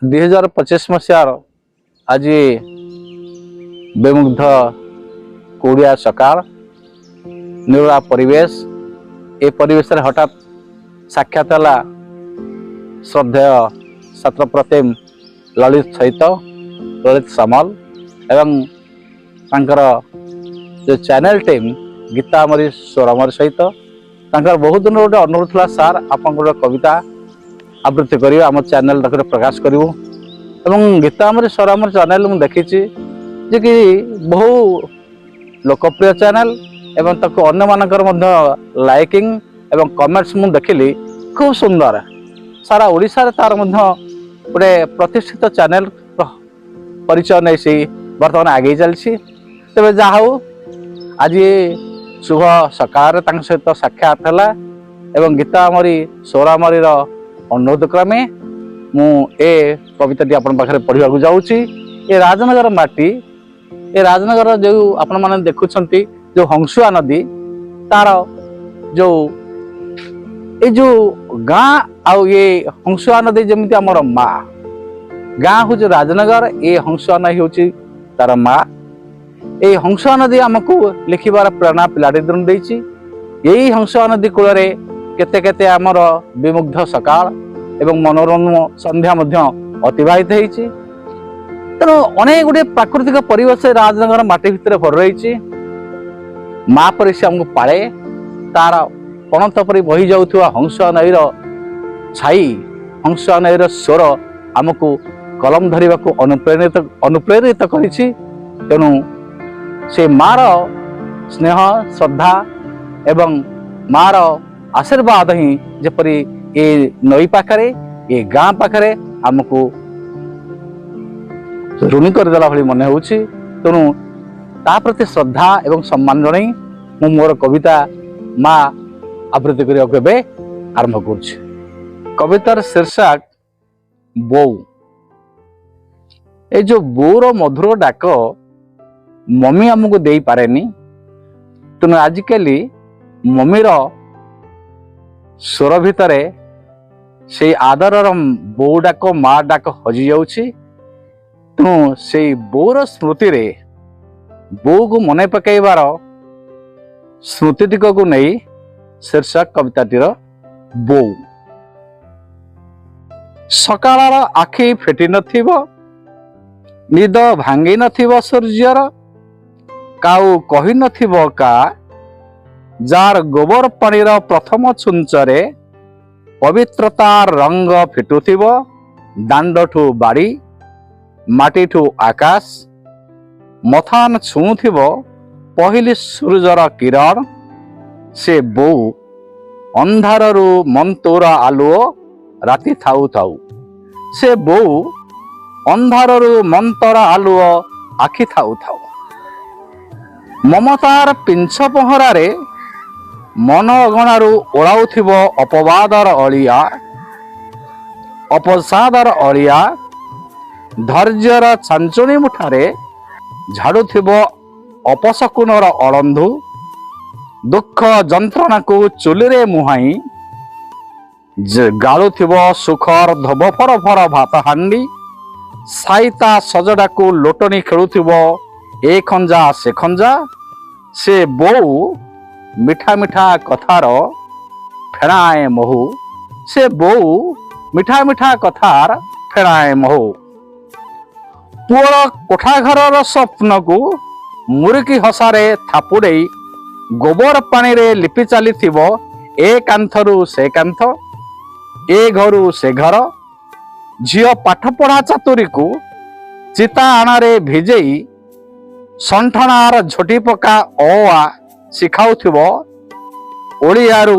2025 मसीहार आज बेमुग्ध कोड़िया सकाल निरोला परिवेश ए परिवेश हठात साक्षात है श्रद्धेय छात्र प्रतिम ललित सहित ललित सामल एवं तांकर जो चैनल टीम गीतामरी स्वरमर सहित तांकर बहुत दिन गोटे अनुरोध था सार आप कविता आवृत्ति कर आम चैनल प्रकाश करूँ एवं गीतामरी स्वरमर चैनल मुझे देखी जे कि बहु लोकप्रिय चैनल एवं ताको अन्य मानकर लाइकिंग एवं कमेंट्स मुझे देखिली खूब सुंदर सारा ओडिशा रे तार गोटे प्रतिष्ठित चैनल परिचय नहीं सी बर्तमान आगे चलती तेज जहा आज शुभ सकाल सहित साक्षात है एवं गीतामरी स्वरामरी अनुरोध क्रमे मु ए कविताटी आपण पाखे पढ़ा जाऊँगी ये राजनगर माटी ये राजनगर जो आपण मैंने देखुंट जो हंसुआ नदी तार जो ये गाँ आउ ये हंसुआ नदी जमी आमर माँ गाँ हूँ राजनगर ये हंसुआ नदी हूँ तार माँ ये हंसुआ नदी आमको लिखिबार प्रेरणा पिलाटी दिन देछि यही हंसुआ नदी कूल केते केते आमर विमुग्ध सकाल एवं मनोरम संध्या मध्य अतिबाहित होइछि तेणु अनेक गुटे प्राकृतिक परिवेश राजनगर माटी भितर भर रही माँ पर से आमको पाले तार पणत परी बही जाउथुवा हंसुआ नईर छाई हंसुआ नईर स्वर आमको कलम धरिबा को अनुप्रेरित करिछि तेणु से मार स्नेह श्रद्धा एवं मार आशीर्वाद ही जपरी ये नई पाखरे ये गाँ पाखरे आमको ऋणी करदेला भली मन हो तेणु ता प्रति श्रद्धा एवं सम्मान जन मु मोर कविता माँ आवृत्ति करने आरंभ कर कवितार शीर्षक बो ये जो बोर मधुर डाक मम्मी आमको दे पारे तेणु आजिकली मम्मीर स्वर भितर से आदर बो डाक माँ डाक हजि जाऊँगी तेणु से बोर स्मृति रे बो को मन पकईबार स्मृतिटिक को नहीं शीर्षक कविताटीर बो सकाळर आखि फेटी नथिबो निद भांगी नथिबो सूर्यर काउ कही नथिबो का जार गोबर पानीर प्रथम छुंचरे पवित्रतार रंग फिटुथिबो दांडठू बाड़ी माटीठू आकाश मथान छुथिबो पहली सूर्यर किरण से बो अंधाररू मंतोरा आलुओ राति थाउ थाउ से बो अंधाररू मंतरा आलुओ आखि थाउ थाउ ममतार पिंछ पहरारे मन अगणारू ओलाउथिबो अपवादर अलिया अपसादर अलिया धैर्यर छांचुणी मुठारे झाड़ुथिबो अपशकुनर अळंधु दुख जंत्रणा को चुलीरे मुहाई गालुथिबो सुखर धोब फर फर भात हांडी साइता सजडा को लोटनी खेलुथिबो ए खंजा से खंजा से बो मिठा मिठा कथार फेणाए महु से बो मिठा मिठा कथार फेणाए महु पुअर कोठा घर स्वप्न को मुरिकी हसारे थापुड़े गोबर पानी रे लिपि चली ए कांथरू से कांथ ए घरू से घर झियो पाठ पढ़ा चातुरी को चिता आणारे भिजेई संठनार झोटी पका आ शिखाउथिबो ओडियारू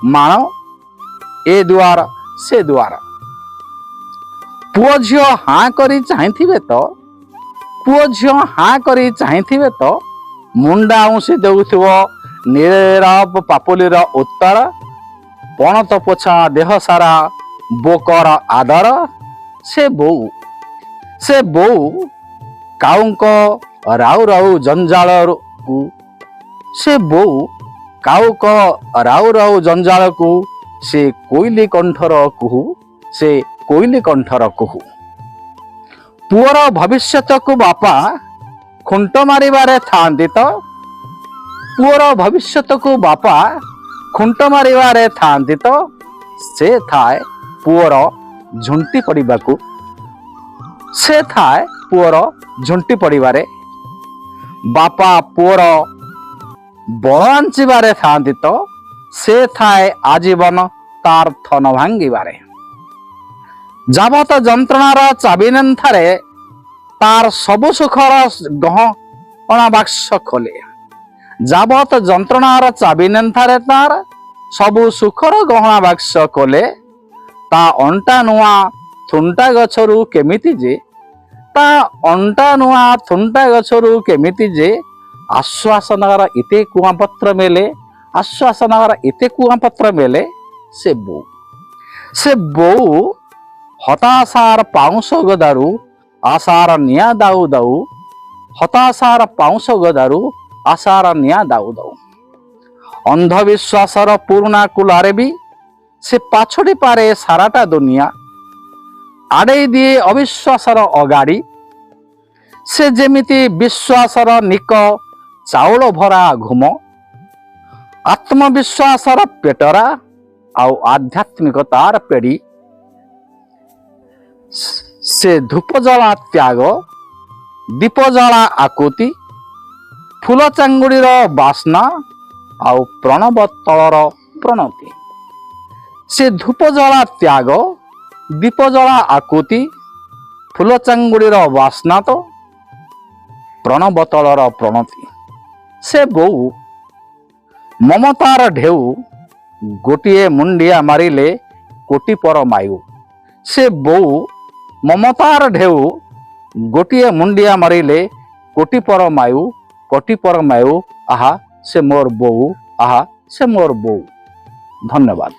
माण ए दुआर से दुआर पुओ झियो हाँ करी चाहिथिबे तो पुओ झियो हाँ करी चाहिथिबे तो मुंडा उसी देउथिबो नीरव पापुलीर उत्तर पणत पोछा देह सारा बोकर आदर से बो काउंक राउ राउ जंजाल से बो काउक राउ राउ जंजाल को से कोइली कंठर कुहू से କୋଇଲି କଣ୍ଠର କୁହୁ। ପୁଅର ଭବିଷ୍ୟତକୁ ବାପା ଖୁଣ୍ଟ ମାରିବାରେ ଥାଆନ୍ତି ତ, ପୁଅର ଭବିଷ୍ୟତକୁ ବାପା ଖୁଣ୍ଟ ମାରିବାରେ ଥାଆନ୍ତି ତ, ସେ ଥାଏ ପୁଅର ଝୁଣ୍ଟି ପଡ଼ିବାକୁ, ସେ ଥାଏ ପୁଅର ଝୁଣ୍ଟି ପଡ଼ିବାରେ। ବାପା ପୁଅର ବଳ ଆଞ୍ଚିବାରେ ଥାଆନ୍ତି ତ, ସେ ଥାଏ ଆଜୀବନ ତାର ଥନ ଭାଙ୍ଗିବାରେ। ଯାବତ ଯନ୍ତ୍ରଣାର ଚାବି ନେନ୍ଥାରେ ତାର ସବୁ ସୁଖର ଗହଣା ବାକ୍ସ ଖୋଲେ। ଯାବତ ଯନ୍ତ୍ରଣାର ଚାବି ନେନ୍ଥାରେ ତାର ସବୁ ସୁଖର ଗହଣା ବାକ୍ସ ଖୋଲେ। ତା ଅଣ୍ଟା ନୂଆ ଥୁଣ୍ଟା ଗଛରୁ କେମିତି ଯେ, ତା ଅଣ୍ଟା ନୂଆ ଥୁଣ୍ଟା ଗଛରୁ କେମିତି ଯେ, ଆଶ୍ୱାସନାର ଏତେ କୁଆପତ୍ର ମେଲେ, ଆଶ୍ୱାସନାର ଏତେ କୁଆପତ୍ର ମେଲେ। ସେ ବୋଉ ହତାଶାର ପାଉଁଶ ଗଦାରୁ ଆଶାର ନିଆଁ ଦାଉ ଦାଉ, ହତାଶାର ପାଉଁଶ ଗଦାରୁ ଆଶାର ନିଆଁ ଦାଉ ଦାଉ। ଅନ୍ଧବିଶ୍ୱାସର ପୁରୁଣା କୁଲାରେ ବି ସେ ପାଛୋଟି ପାରେ ସାରାଟା ଦୁନିଆ, ଆଡ଼େଇ ଦିଏ ଅବିଶ୍ୱାସର ଅଗାଡ଼ି। ସେ ଯେମିତି ବିଶ୍ୱାସର ନିକ ଚାଉଳ ଭରା ଘୁମ, ଆତ୍ମବିଶ୍ୱାସର ପେଟରା ଆଉ ଆଧ୍ୟାତ୍ମିକତାର ପେଡ଼ି। ସେ ଧୂପ ଜଳା ତ୍ୟାଗ, ଦୀପ ଜଳା ଆକୁତି, ଫୁଲ ଚାଙ୍ଗୁଡିର ବାସ୍ନା ଆଉ ପ୍ରଣବ ତଳର ପ୍ରଣତି। ସେ ଧୂପ ଜଳା ତ୍ୟାଗ, ଦୀପ ଜଳା ଆକୁତି, ଫୁଲ ଚାଙ୍ଗୁଡିର ବାସ୍ନା ତ ପ୍ରଣବ ତଳର ପ୍ରଣତି। ସେ ବୋଉ ମମତାର ଢେଉ, ଗୋଟିଏ ମୁଣ୍ଡିଆ ମାରିଲେ କୋଟି ପର ମାୟୁ। ସେ ବୋଉ ମମତାର ଢେଉ, ଗୋଟିଏ ମୁଣ୍ଡିଆ ମାରିଲେ କୋଟି ପର ମାୟୁ, କୋଟି ପର ମାୟୁ। ଆହା ସେ ମୋର ବୋଉ, ଆହା ସେ ମୋର ବୋଉ। ଧନ୍ୟବାଦ।